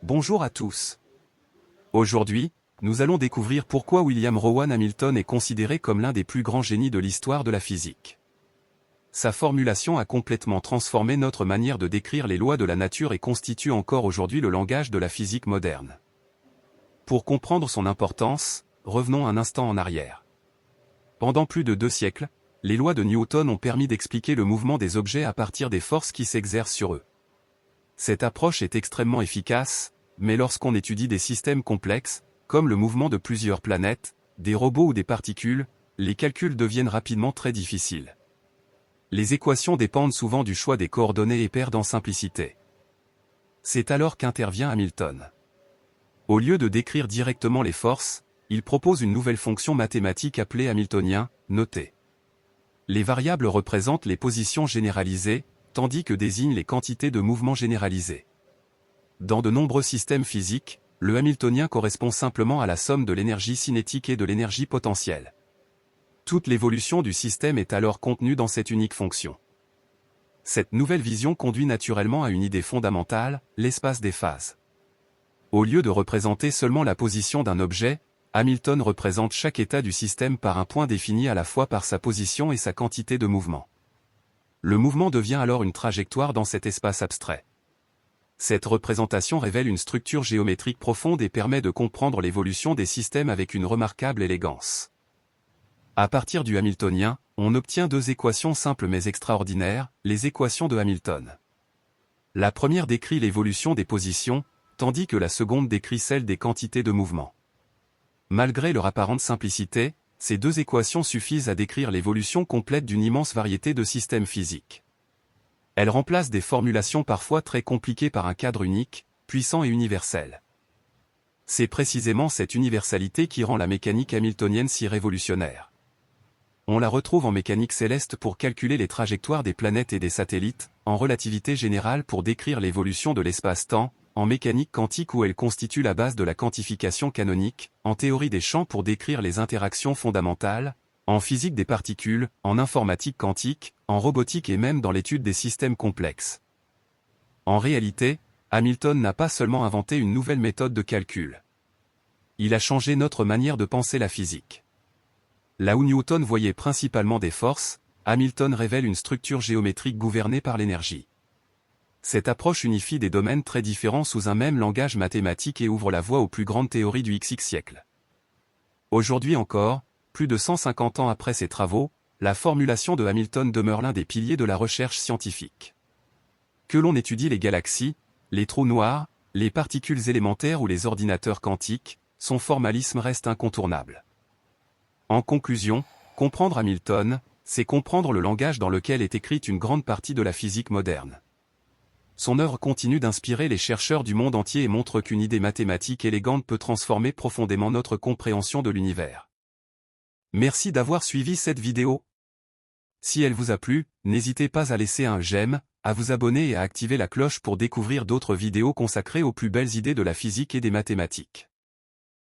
Bonjour à tous. Aujourd'hui, nous allons découvrir pourquoi William Rowan Hamilton est considéré comme l'un des plus grands génies de l'histoire de la physique. Sa formulation a complètement transformé notre manière de décrire les lois de la nature et constitue encore aujourd'hui le langage de la physique moderne. Pour comprendre son importance, revenons un instant en arrière. Pendant plus de 2 siècles, les lois de Newton ont permis d'expliquer le mouvement des objets à partir des forces qui s'exercent sur eux. Cette approche est extrêmement efficace, mais lorsqu'on étudie des systèmes complexes, comme le mouvement de plusieurs planètes, des robots ou des particules, les calculs deviennent rapidement très difficiles. Les équations dépendent souvent du choix des coordonnées et perdent en simplicité. C'est alors qu'intervient Hamilton. Au lieu de décrire directement les forces, il propose une nouvelle fonction mathématique appelée hamiltonien, notée. Les variables représentent les positions généralisées, tandis que désignent les quantités de mouvement généralisées. Dans de nombreux systèmes physiques, le hamiltonien correspond simplement à la somme de l'énergie cinétique et de l'énergie potentielle. Toute l'évolution du système est alors contenue dans cette unique fonction. Cette nouvelle vision conduit naturellement à une idée fondamentale, l'espace des phases. Au lieu de représenter seulement la position d'un objet, Hamilton représente chaque état du système par un point défini à la fois par sa position et sa quantité de mouvement. Le mouvement devient alors une trajectoire dans cet espace abstrait. Cette représentation révèle une structure géométrique profonde et permet de comprendre l'évolution des systèmes avec une remarquable élégance. À partir du hamiltonien, on obtient 2 équations simples mais extraordinaires, les équations de Hamilton. La première décrit l'évolution des positions, tandis que la seconde décrit celle des quantités de mouvement. Malgré leur apparente simplicité, ces 2 équations suffisent à décrire l'évolution complète d'une immense variété de systèmes physiques. Elles remplacent des formulations parfois très compliquées par un cadre unique, puissant et universel. C'est précisément cette universalité qui rend la mécanique hamiltonienne si révolutionnaire. On la retrouve en mécanique céleste pour calculer les trajectoires des planètes et des satellites, en relativité générale pour décrire l'évolution de l'espace-temps, en mécanique quantique où elle constitue la base de la quantification canonique, en théorie des champs pour décrire les interactions fondamentales, en physique des particules, en informatique quantique, en robotique et même dans l'étude des systèmes complexes. En réalité, Hamilton n'a pas seulement inventé une nouvelle méthode de calcul. Il a changé notre manière de penser la physique. Là où Newton voyait principalement des forces, Hamilton révèle une structure géométrique gouvernée par l'énergie. Cette approche unifie des domaines très différents sous un même langage mathématique et ouvre la voie aux plus grandes théories du XX siècle. Aujourd'hui encore, plus de 150 ans après ses travaux, la formulation de Hamilton demeure l'un des piliers de la recherche scientifique. Que l'on étudie les galaxies, les trous noirs, les particules élémentaires ou les ordinateurs quantiques, son formalisme reste incontournable. En conclusion, comprendre Hamilton, c'est comprendre le langage dans lequel est écrite une grande partie de la physique moderne. Son œuvre continue d'inspirer les chercheurs du monde entier et montre qu'une idée mathématique élégante peut transformer profondément notre compréhension de l'univers. Merci d'avoir suivi cette vidéo. Si elle vous a plu, n'hésitez pas à laisser un j'aime, à vous abonner et à activer la cloche pour découvrir d'autres vidéos consacrées aux plus belles idées de la physique et des mathématiques.